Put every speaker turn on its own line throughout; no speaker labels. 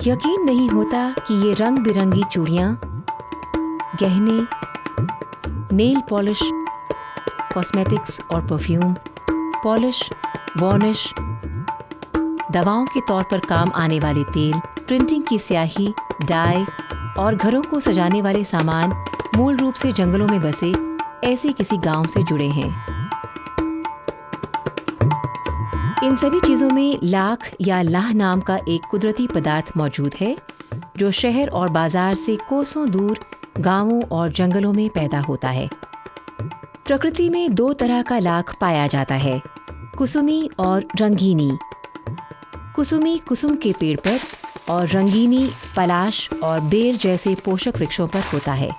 यकीन नहीं होता कि ये रंग बिरंगी चूड़ियाँ, गहने, नेल पॉलिश, कॉस्मेटिक्स और परफ्यूम, पॉलिश, वार्निश, दवाओं के तौर पर काम आने वाले तेल, प्रिंटिंग की स्याही, डाई और घरों को सजाने वाले सामान मूल रूप से जंगलों में बसे ऐसे किसी गांव से जुड़े हैं। इन सभी चीज़ों में लाख या लाह नाम का एक कुदरती पदार्थ मौजूद है जो शहर और बाजार से कोसों दूर गांवों और जंगलों में पैदा होता है। प्रकृति में दो तरह का लाख पाया जाता है, कुसुमी और रंगीनी। कुसुमी कुसुम के पेड़ पर और रंगीनी पलाश और बेर जैसे पोषक वृक्षों पर होता है।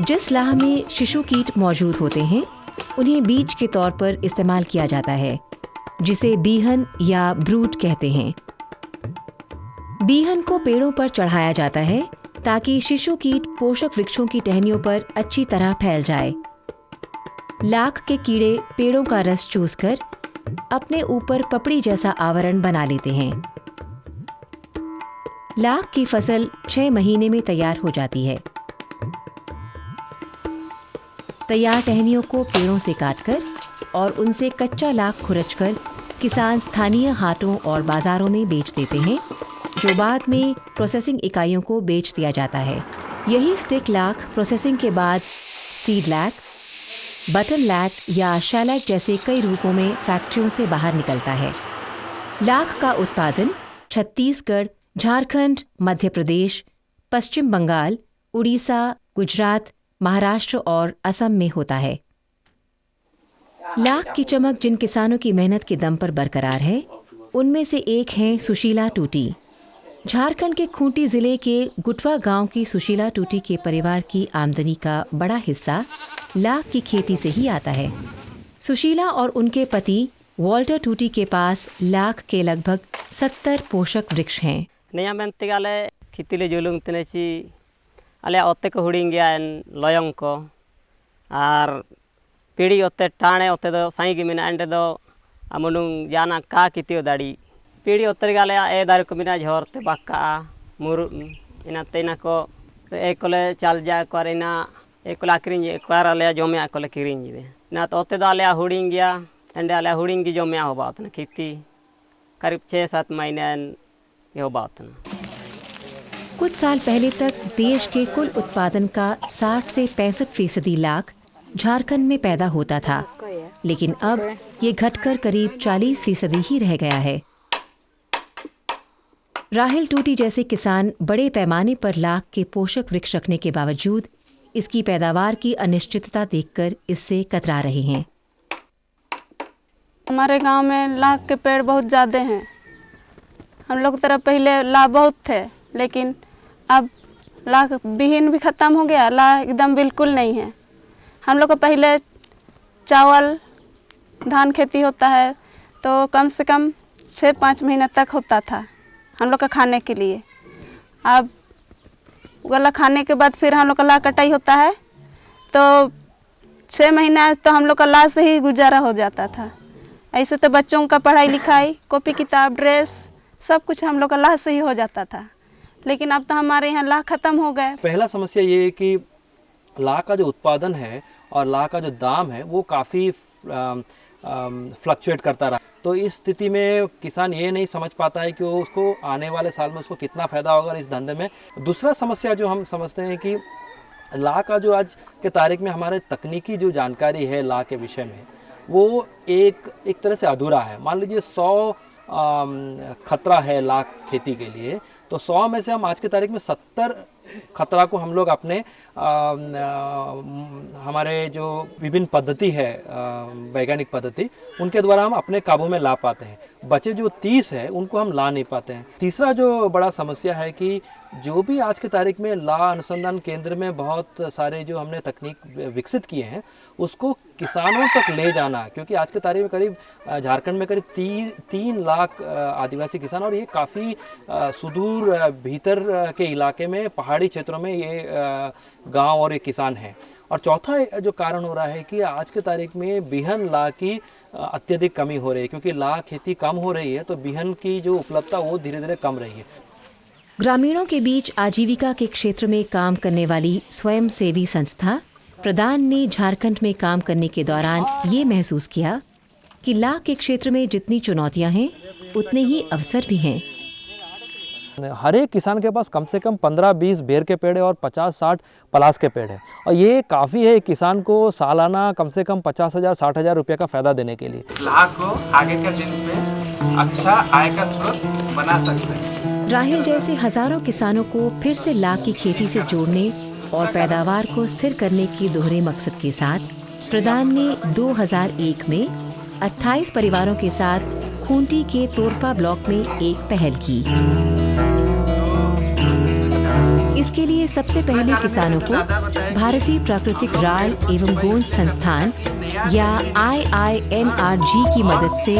जिस लाह में शिशु कीट मौजूद होते हैं उन्हें बीज के तौर पर इस्तेमाल किया जाता है, जिसे बीहन या ब्रूट कहते हैं। बीहन को पेड़ों पर चढ़ाया जाता है ताकि शिशु कीट पोषक वृक्षों की टहनियों पर अच्छी तरह फैल जाए। लाख के कीड़े पेड़ों का रस चूसकर अपने ऊपर पपड़ी जैसा आवरण बना लेते हैं। लाख की फसल 6 महीने में तैयार हो जाती है। तैयार टहनियों को पेड़ों से काटकर और उनसे कच्चा लाख खुरचकर किसान स्थानीय हाटों और बाजारों में बेच देते हैं, जो बाद में प्रोसेसिंग इकाइयों को बेच दिया जाता है। यही स्टिक लाख प्रोसेसिंग के बाद सीड लाख, बटन लाख या शैलैक जैसे कई रूपों में फैक्ट्रियों से बाहर निकलता है। लाख का उत्पादन छत्तीसगढ़, झारखंड, मध्य प्रदेश, पश्चिम बंगाल, उड़ीसा, गुजरात, महाराष्ट्र और असम में होता है। लाख की चमक जिन किसानों की मेहनत के दम पर बरकरार है, उनमें से एक हैं सुशीला टूटी। झारखंड के खूंटी जिले के गुटवा गांव की सुशीला टूटी के परिवार की आमदनी का बड़ा हिस्सा लाख की खेती से ही आता है। सुशीला और उनके पति वॉल्टर टूटी के पास लाख के लगभग 70 पोषक वृक्ष हैं।
नया मेनते गाले खितिले जुलुंग तनेची आले ओते को हुडिंग गया लयंग को आर पीढ़ी ओते टाणे ओते दो साई के मिना एंडे दो अमनुंग जाना का कितियो दाड़ी पीढ़ी ओते गाले ए दार को मिना झोरते बाका मुरु इना तेना को एकोले चाल जा करेना एकोला क्रिंज कराले जमे एकोले क्रिंज दे ना तो ओते दाले हुडिंग गया एंडे आले हुडिंग की जमे हो बात ना खेती करीब 6-7 महीने यो बात ना।
कुछ साल पहले तक देश के कुल उत्पादन का 60 से 65% लाख झारखंड में पैदा होता था, लेकिन अब ये घटकर करीब 40% ही रह गया है। राहिल टूटी जैसे किसान बड़े पैमाने पर लाख के पोषक वृक्ष रखने के बावजूद इसकी पैदावार की अनिश्चितता देखकर इससे कतरा रहे हैं।
हमारे गांव में लाख के पेड़ बहुत ज़्यादा हैं। हम लोग तरफ पहले लाख बहुत थे, लेकिन अब लाख बीहन भी ख़त्म हो गया, लाख एकदम बिल्कुल नहीं है। हम लोग को पहले चावल धान खेती होता है तो कम से कम 6-5 महीना तक होता था हम लोग का खाने के लिए। अब गला खाने के बाद फिर हम लोग का लाख कटाई होता है तो 6 महीना तो हम लोग का लाख से ही गुजारा हो जाता था। ऐसे तो बच्चों का पढ़ाई लिखाई, कॉपी किताब, ड्रेस सब कुछ हम लोग का लाख से ही हो जाता था, लेकिन अब तो हमारे यहाँ लाख खत्म हो गए।
पहला समस्या ये है कि लाख का जो उत्पादन है और लाख का जो दाम है वो काफ़ी फ्लक्चुएट करता रहा। तो इस स्थिति में किसान ये नहीं समझ पाता है कि वो उसको आने वाले साल में उसको कितना फ़ायदा होगा इस धंधे में। दूसरा समस्या जो हम समझते हैं कि लाख का जो आज के तारीख में हमारे तकनीकी जो जानकारी है लाख के विषय में वो एक तरह से अधूरा है। मान लीजिए 100 खतरा है लाख खेती के लिए, तो 100 में से हम आज की तारीख में 70 खतरा को हम लोग अपने हमारे जो विभिन्न पद्धति है वैज्ञानिक पद्धति उनके द्वारा हम अपने काबू में ला पाते हैं। बचे जो 30 है उनको हम ला नहीं पाते हैं। तीसरा जो बड़ा समस्या है कि जो भी आज की तारीख में ला अनुसंधान केंद्र में बहुत सारे जो हमने तकनीक विकसित किए हैं उसको किसानों तक ले जाना, क्योंकि आज की तारीख में करीब झारखंड में करीब 3 लाख आदिवासी किसान और ये काफ़ी सुदूर भीतर के इलाके में पहाड़ी क्षेत्रों में ये गांव और ये किसान हैं और चौथा जो कारण हो रहा है कि आज के तारीख में बिहन ला की अत्यधिक कमी हो रही है, क्योंकि ला खेती कम हो रही है तो बिहन की जो उपलब्धता वो धीरे धीरे कम रही है।
ग्रामीणों के बीच आजीविका के क्षेत्र में काम करने वाली स्वयंसेवी संस्था प्रदान ने झारखंड में काम करने के दौरान ये महसूस किया कि लाख के क्षेत्र में जितनी चुनौतियां हैं उतने ही अवसर भी हैं।
हर एक किसान के पास कम से कम 15-20 बेर के पेड़ है और 50-60 पलास के पेड़ है, और ये काफ़ी है किसान को सालाना कम से कम 50,000-60,000 रुपये का फायदा देने के लिए।
लाख को आगे के दिन में अच्छा आय का स्रोत बना सकते हैं।
राहिल जैसे हजारों किसानों को फिर से लाख की खेती से जोड़ने और पैदावार को स्थिर करने के दोहरे मकसद के साथ प्रधान ने 2001 में 28 परिवारों के साथ खूंटी के तोरपा ब्लॉक में एक पहल की। इसके लिए सबसे पहले किसानों को भारतीय प्राकृतिक राल एवं गोंद संस्थान या IINRG की मदद से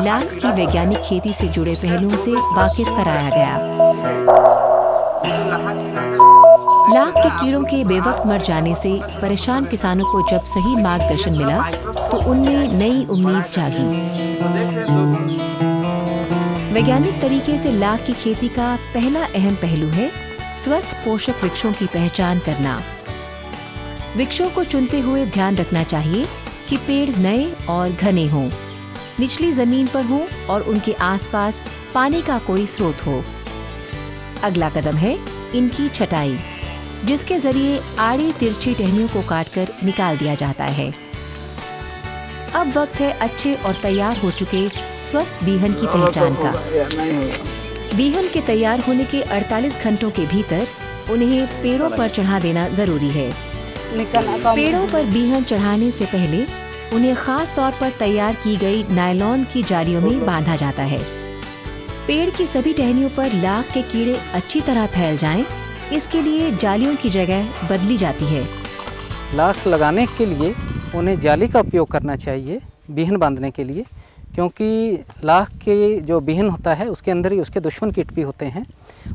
लाख की वैज्ञानिक खेती से जुड़े पहलुओं से वाकिफ कराया गया। लाख के कीड़ों के बेवक्त मर जाने से परेशान किसानों को जब सही मार्गदर्शन मिला तो उनमें नई उम्मीद जागी। वैज्ञानिक तरीके से लाख की खेती का पहला अहम पहलू है स्वस्थ पोषक वृक्षों की पहचान करना। वृक्षों को चुनते हुए ध्यान रखना चाहिए कि पेड़ नए और घने हों, निचली जमीन पर हों और उनके आसपास पानी का कोई स्रोत हो। अगला कदम है इनकी छटाई, जिसके जरिए आड़ी तिरछी टहनियों को काटकर निकाल दिया जाता है। अब वक्त है अच्छे और तैयार हो चुके स्वस्थ बीहन की पहचान का। बीहन के तैयार होने के 48 घंटों के भीतर उन्हें पेड़ों पर चढ़ा देना जरूरी है। पेड़ों पर बीहन चढ़ाने से पहले उन्हें खास तौर पर तैयार की गई नायलॉन की जालियों में बांधा जाता है। पेड़ की सभी टहनियों पर लाख के कीड़े अच्छी तरह फैल जाएं, इसके लिए जालियों की जगह बदली जाती है।
लाख लगाने के लिए उन्हें जाली का उपयोग करना चाहिए बीहन बांधने के लिए, क्योंकि लाख के जो बीहन होता है उसके अंदर ही उसके दुश्मन कीट भी होते हैं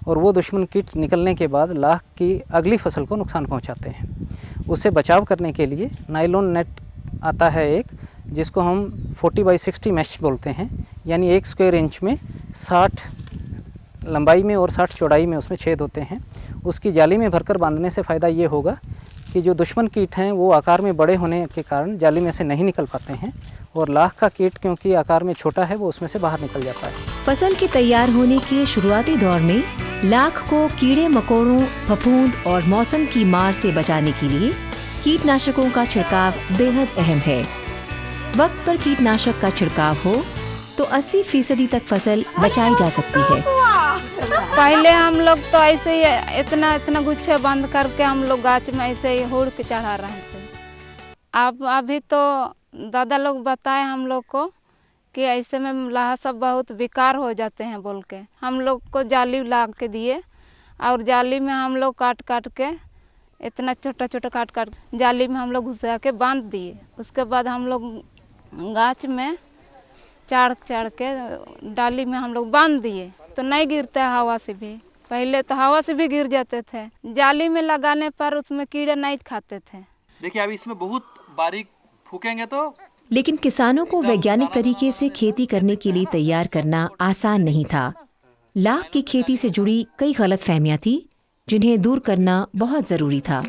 और वो दुश्मन कीट निकलने के बाद लाख की अगली फसल को नुकसान पहुंचाते हैं। उससे बचाव करने के लिए नायलॉन नेट आता है एक, जिसको हम 40x60 मैश बोलते हैं, यानी 1 स्क्वायर इंच में 60 लंबाई में और 60 चौड़ाई में उसमें छेद होते हैं। उसकी जाली में भरकर बांधने से फ़ायदा ये होगा कि जो दुश्मन कीट हैं वो आकार में बड़े होने के कारण जाली में से नहीं निकल पाते हैं और लाख का कीट क्योंकि आकार में छोटा है वो उसमें से बाहर निकल जाता है।
फसल के तैयार होने के शुरुआती दौर में लाख को कीड़े मकोड़ों, फफूंद और मौसम की मार से बचाने के लिए कीटनाशकों का छिड़काव बेहद अहम है। वक्त पर कीटनाशक का छिड़काव हो तो 80% तक फसल बचाई जा सकती है।
पहले हम लोग तो ऐसे ही इतना गुच्छे बंद करके हम लोग गाछ में ऐसे ही होड़ के चढ़ा रहे थे। अब अभी तो दादा लोग बताए हम लोग को कि ऐसे में लाह सब बहुत बेकार हो जाते हैं बोल के हम लोग को जाली ला के दिए और जाली में हम लोग काट के इतना छोटा काट जाली में हम लोग घुसा के बांध दिए। उसके बाद हम लोग गाछ में चढ़ के डाली में हम लोग बांध दिए तो नहीं गिरता है हवा से भी। पहले तो हवा से भी गिर जाते थे, जाली में लगाने पर उसमें कीड़े नहीं खाते थे।
देखिए अभी इसमें बहुत बारीक फूकेंगे तो।
लेकिन किसानों को वैज्ञानिक तरीके से खेती करने के लिए तैयार करना आसान नहीं था। लाख की खेती से जुड़ी कई गलतफहमियां थी जिन्हें दूर करना बहुत जरूरी था।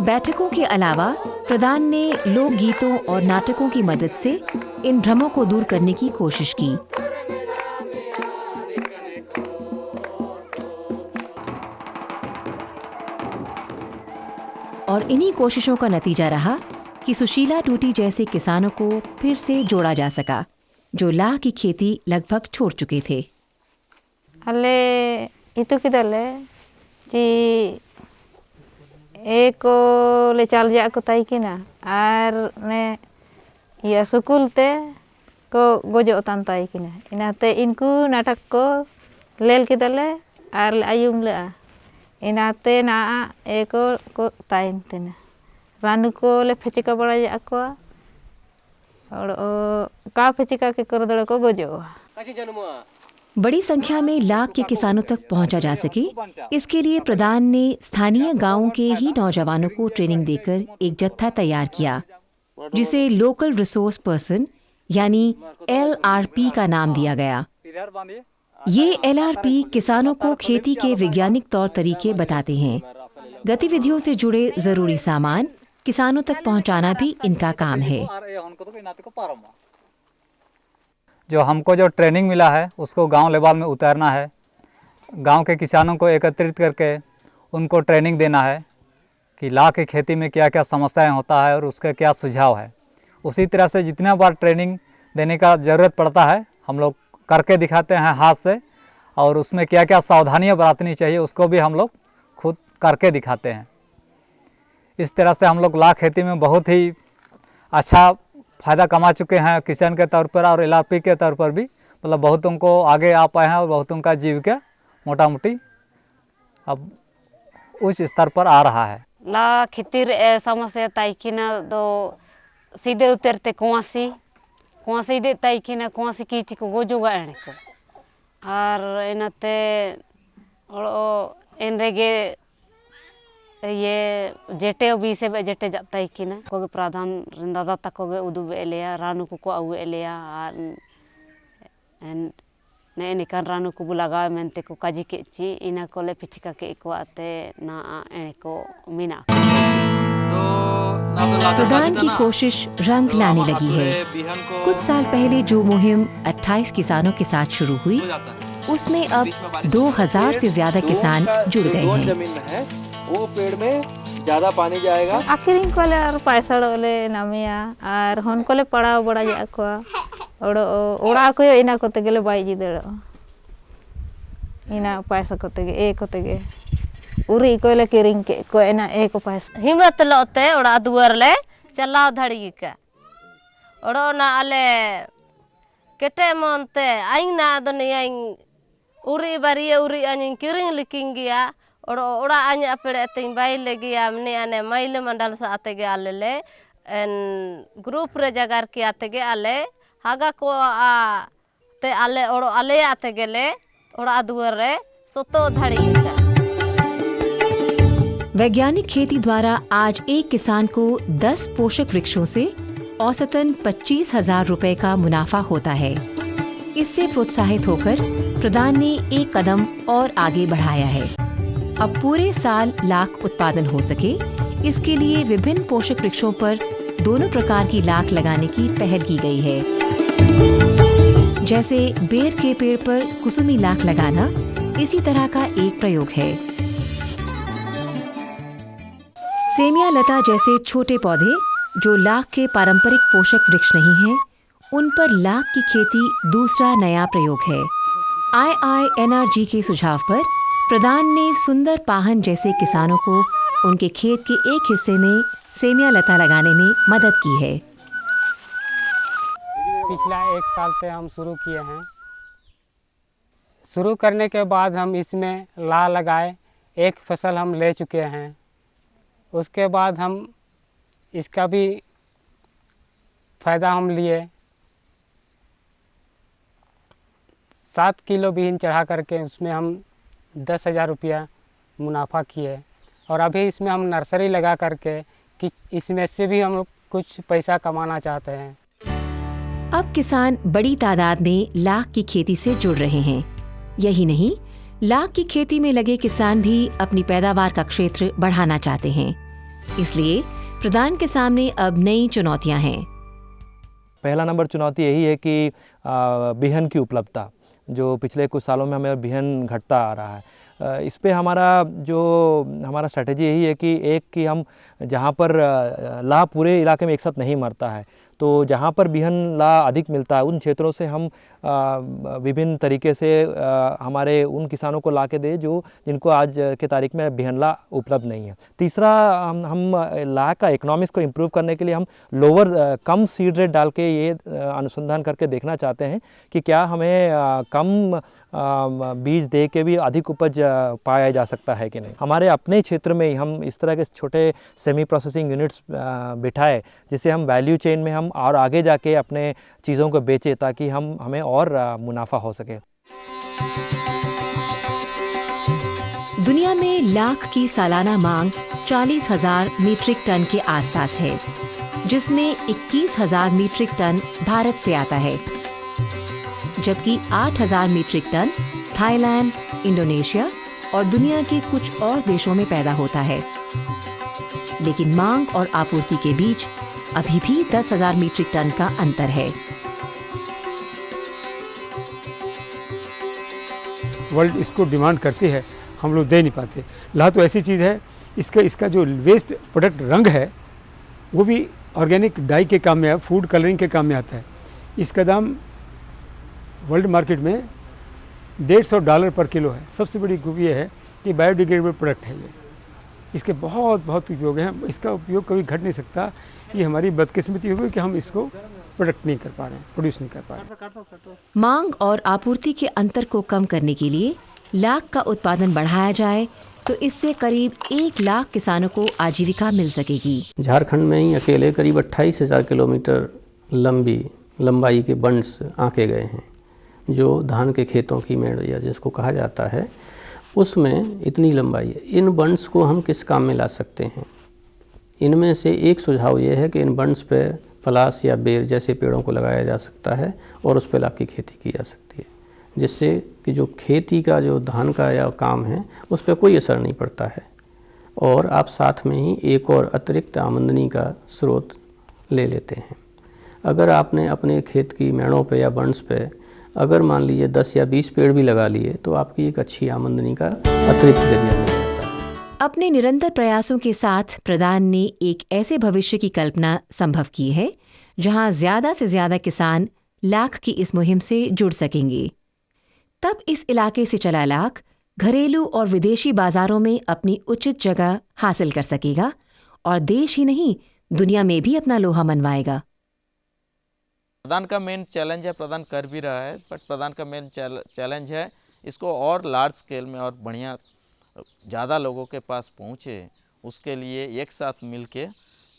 बैठकों के अलावा प्रधान ने लोकगीतों और नाटकों की मदद से इन भ्रमों को दूर करने की कोशिश की। और इन्हीं कोशिशों का नतीजा रहा कि सुशीला टूटी जैसे किसानों को फिर से जोड़ा जा सका, जो लाह की खेती लगभग छोड़ चुके थे।
अले itu kita le ci eko le chal ja ko tai kina ar ne ya sukul te ko gojo tantai kina inate inku natak ko lel kita le ar le ayum le inate na eko ko tain tena ranu ko le phechika bada ja ko और का फेचिका के कर दड़ को Gojo.
बड़ी संख्या में लाख के किसानों तक पहुंचा जा सके, इसके लिए प्रधान ने स्थानीय गांवों के ही नौजवानों को ट्रेनिंग देकर एक जत्था तैयार किया, जिसे लोकल रिसोर्स पर्सन यानी LRP का नाम दिया गया। ये LRP किसानों को खेती के वैज्ञानिक तौर तरीके बताते हैं। गतिविधियों से जुड़े जरूरी सामान किसानों तक पहुंचाना भी इनका काम है।
जो हमको जो ट्रेनिंग मिला है उसको गांव लेवल में उतारना है, गांव के किसानों को एकत्रित करके उनको ट्रेनिंग देना है कि लाख की खेती में क्या क्या समस्याएं होता है और उसका क्या सुझाव है। उसी तरह से जितना बार ट्रेनिंग देने का ज़रूरत पड़ता है हम लोग करके दिखाते हैं हाथ से, और उसमें क्या क्या सावधानियां बरतनी चाहिए उसको भी हम लोग खुद करके दिखाते हैं। इस तरह से हम लोग लाख खेती में बहुत ही अच्छा फ़ायदा कमा चुके हैं किसान के तौर पर, और LRP के तौर पर भी मतलब बहुतों को आगे आ पाए हैं और बहुतों का जीविका मोटा मोटी अब उच्च स्तर पर आ रहा है।
ला खितिर समस्या ताइकिना दो सीधे उतरते कुआसी दे ताइकिना कुआसी कीची को गोजुगा एने को और इनते एनरेगे ये जेटे बीसे जेटे जाता है कि ना कोगे प्रधान दादा तकोगे उदुबे एलिया रानू को आउ एलिया ने निकान रानू को बुलागा मेंते को काजी केची इना कोले पिचिका के को आते ना एने को मीना।
प्रधान की कोशिश रंग लाने लगी है। कुछ साल पहले जो मुहिम 28 किसानों के साथ शुरू हुई उसमें अब 2000 से ज्यादा किसान जुड़ गए हैं।
वो पेड़ में ज्यादा पानी जाएगा।
आखिरिंग कोले और पैसा डोले नामिया और हन कोले पढ़ाओ बड़ा जा को ओड़ा को इना कोते गेले बाई जी देड़ो इना पैसा कोते गे उरी कोले किरिंग के को इना एक पैसा
हिम्मत लोते ओड़ा दुआर ले चलाओ धड़ी के ओड़ो ना आले केटे मनते आइन ना दुनिया उरी बारी उरी आइन किरिंग लिकिंग गया और ओड़ा आने अपने तिंग बाई लगी हमने आने माइल मंडल से आते गए आले ले ग्रुप रे जगार के आते गए आले हागा को ते आले और आले आते गए ले और आदुअर रे सोतो धड़ी का।
वैज्ञानिक खेती द्वारा आज एक किसान को 10 पोषक वृक्षों से औसतन 25,000 रुपए का मुनाफा होता है। इससे प्रोत्साहित होकर प्रधान ने एक कदम और आगे बढ़ाया है। अब पूरे साल लाख उत्पादन हो सके, इसके लिए विभिन्न पोषक वृक्षों पर दोनों प्रकार की लाख लगाने की पहल की गई है। जैसे बेर के पेड़ पर कुसुमी लाख लगाना इसी तरह का एक प्रयोग है। सेमिया लता जैसे छोटे पौधे जो लाख के पारंपरिक पोषक वृक्ष नहीं हैं, उन पर लाख की खेती दूसरा नया प्रयोग है। IINRG के सुझाव पर प्रधान ने सुंदर पाहन जैसे किसानों को उनके खेत के एक हिस्से में सेमिया लता लगाने में मदद की है।
पिछला 1 साल से हम शुरू किए हैं। शुरू करने के बाद हम इसमें ला लगाए, एक फसल हम ले चुके हैं। उसके बाद हम इसका भी फ़ायदा हम लिए। 7 किलो बीन चढ़ा करके उसमें हम 10,000 रुपया मुनाफा किए, और अभी इसमें हम नर्सरी लगा करके कि इसमें से भी हम कुछ पैसा कमाना चाहते हैं।
अब किसान बड़ी तादाद में लाख की खेती से जुड़ रहे हैं। यही नहीं, लाख की खेती में लगे किसान भी अपनी पैदावार का क्षेत्र बढ़ाना चाहते हैं। इसलिए प्रधान के सामने अब नई चुनौतियां हैं।
पहला नंबर चुनौती यही है कि बिहन की उपलब्धता, जो पिछले कुछ सालों में हमें बिहन घटता आ रहा है। इस पे हमारा स्ट्रेटजी यही है कि एक कि हम जहाँ पर ला पूरे इलाके में एक साथ नहीं मरता है, तो जहाँ पर बिहन ला अधिक मिलता है उन क्षेत्रों से हम विभिन्न तरीके से हमारे उन किसानों को ला के दे जिनको आज के तारीख में बिहन ला उपलब्ध नहीं है। तीसरा, हम ला का इकोनॉमिक्स को इम्प्रूव करने के लिए हम कम सीड रेट डाल के ये अनुसंधान करके देखना चाहते हैं कि क्या हमें कम बीज दे के भी अधिक उपज पाया जा सकता है कि नहीं। हमारे अपने क्षेत्र में ही हम इस तरह के छोटे सेमी प्रोसेसिंग यूनिट्स बिठाए जिससे हम वैल्यू चेन में हम और आगे जाके अपने चीज़ों को बेचें ताकि हमें और मुनाफा हो सके।
दुनिया में लाख की सालाना मांग 40,000 मीट्रिक टन के आसपास है, जिसमें 21,000 मीट्रिक टन भारत से आता है, जबकि 8,000 मीट्रिक टन थाईलैंड, इंडोनेशिया और दुनिया के कुछ और देशों में पैदा होता है। लेकिन मांग और आपूर्ति के बीच अभी भी 10,000 मीट्रिक टन का अंतर है।
वर्ल्ड इसको डिमांड करती है, हम लोग दे नहीं पाते। लाह तो ऐसी चीज़ है, इसका जो वेस्ट प्रोडक्ट रंग है वो भी ऑर्गेनिक डाई के काम में, फूड कलरिंग के काम में आता है। इसका दाम वर्ल्ड मार्केट में $150 पर किलो है। सबसे बड़ी खूबी ये है कि बायोडिग्रेडेबल प्रोडक्ट है ये, इसके बहुत बहुत उपयोग हैं। इसका उपयोग कभी घट नहीं सकता। ये हमारी बदकिस्मती होगी कि हम इसको प्रोडक्ट नहीं कर पा रहे हैं, प्रोड्यूस नहीं कर पा रहे हैं।
मांग और आपूर्ति के अंतर को कम करने के लिए लाख का उत्पादन बढ़ाया जाए तो इससे करीब 1 लाख किसानों को आजीविका मिल सकेगी।
झारखंड में ही अकेले करीब 28,000 किलोमीटर लंबाई के बंड्स आंके गए हैं, जो धान के खेतों की मेड़ या जिसको कहा जाता है, उसमें इतनी लंबाई है। इन बंड्स को हम किस काम में ला सकते हैं? इनमें से एक सुझाव ये है कि इन बंड्स पे पलास या बेर जैसे पेड़ों को लगाया जा सकता है और उस पर लाख की खेती की जा सकती है, जिससे कि जो खेती का जो धान का या काम है उस पर कोई असर नहीं पड़ता है और आप साथ में ही एक और अतिरिक्त आमदनी का स्रोत ले लेते हैं। अगर आपने अपने खेत की मेड़ों पे या बंड्स पे अगर मान लीजिए 10 या 20 पेड़ भी लगा लिए तो आपकी एक अच्छी आमदनी का अतिरिक्त जरिया मिल जाता है।
अपने निरंतर प्रयासों के साथ प्रधान ने एक ऐसे भविष्य की कल्पना संभव की है जहां ज्यादा से ज्यादा किसान लाख की इस मुहिम से जुड़ सकेंगे। तब इस इलाके से चला लाख घरेलू और विदेशी बाजारों में अपनी उचित जगह हासिल कर सकेगा और देश ही नहीं दुनिया में भी अपना लोहा मनवाएगा।
प्रधान का मेन चैलेंज है, प्रधान कर भी रहा है, बट प्रधान का मेन चैलेंज है इसको और लार्ज स्केल में और बढ़िया ज़्यादा लोगों के पास पहुँचे, उसके लिए एक साथ मिलके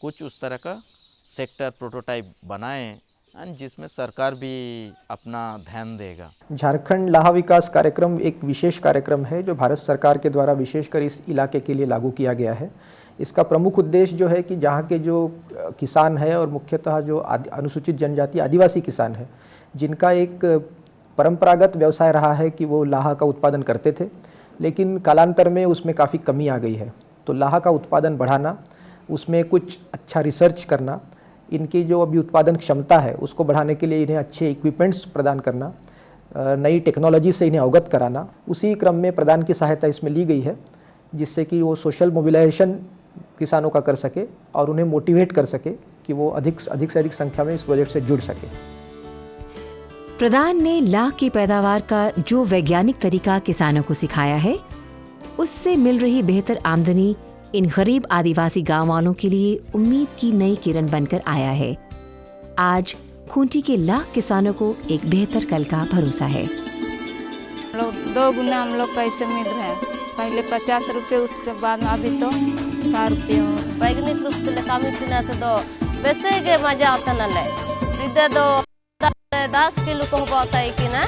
कुछ उस तरह का सेक्टर प्रोटोटाइप बनाएं जिसमें सरकार भी अपना ध्यान देगा।
झारखंड लाह विकास कार्यक्रम एक विशेष कार्यक्रम है जो भारत सरकार के द्वारा विशेषकर इस इलाके के लिए लागू किया गया है। इसका प्रमुख उद्देश्य जो है कि जहाँ के जो किसान है और मुख्यतः जो अनुसूचित जनजाति आदिवासी किसान है, जिनका एक परंपरागत व्यवसाय रहा है कि वो लाह का उत्पादन करते थे, लेकिन कालांतर में उसमें काफ़ी कमी आ गई है। तो लाह का उत्पादन बढ़ाना, उसमें कुछ अच्छा रिसर्च करना, इनकी जो अभी उत्पादन क्षमता है उसको बढ़ाने के लिए इन्हें अच्छे इक्विपमेंट्स प्रदान करना, नई टेक्नोलॉजी से इन्हें अवगत कराना, उसी क्रम में प्रधान की सहायता इसमें ली गई है, जिससे कि वो सोशल मोबिलाइजेशन किसानों का कर सके और उन्हें मोटिवेट कर सके कि वो अधिक से अधिक संख्या में इस प्रोजेक्ट से जुड़ सके।
प्रधान ने लाख की पैदावार का जो वैज्ञानिक तरीका किसानों को सिखाया है, उससे मिल रही बेहतर आमदनी इन गरीब आदिवासी गांव वालों के लिए उम्मीद की नई किरण बनकर आया है। आज खूंटी के लाख किसानों को एक बेहतर कल का भरोसा है।
लोग 2 गुना हम लोग पैसे मिल रहे हैं, पहले 50 रुपये, उसके बाद अभी तो 100 रुपये।
वैज्ञानिक रूप से कमी पिना तो वैसे के मजा आता न ले सीधे दो 10 किलो को होता है कि ना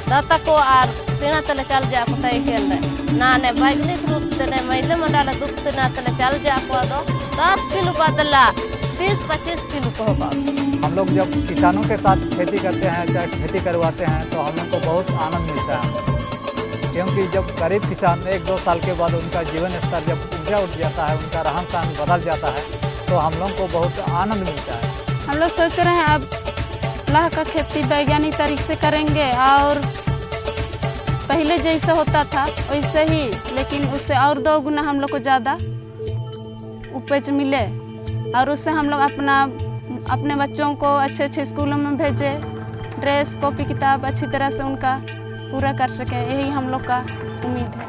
दाता को आर सेना तले चल जा को तय खेल ना ने वैज्ञानिक रूप से ने महिला मंडल दुख से ना तले चल जा को दो 10 किलो बदला 30-25 किलो को होगा।
हम लोग जब किसानों के साथ खेती करते हैं, चाहे खेती करवाते हैं, तो हम लोग को बहुत आनंद मिलता है, क्योंकि जब गरीब किसान 1-2 साल के बाद उनका जीवन स्तर जब ऊंचा उठ जाता है, उनका रहन सहन बदल जाता है, तो हम लोग को बहुत आनंद मिलता है।
हम लोग सोच रहे हैं अब लाह का खेती वैज्ञानिक तरीके से करेंगे और पहले जैसा होता था वैसे ही, लेकिन उससे और 2 गुना हम लोग को ज़्यादा उपज मिले और उससे हम लोग अपने बच्चों को अच्छे स्कूलों में भेजें, ड्रेस कॉपी किताब अच्छी तरह से उनका पूरा कर सकें, यही हम लोग का उम्मीद है।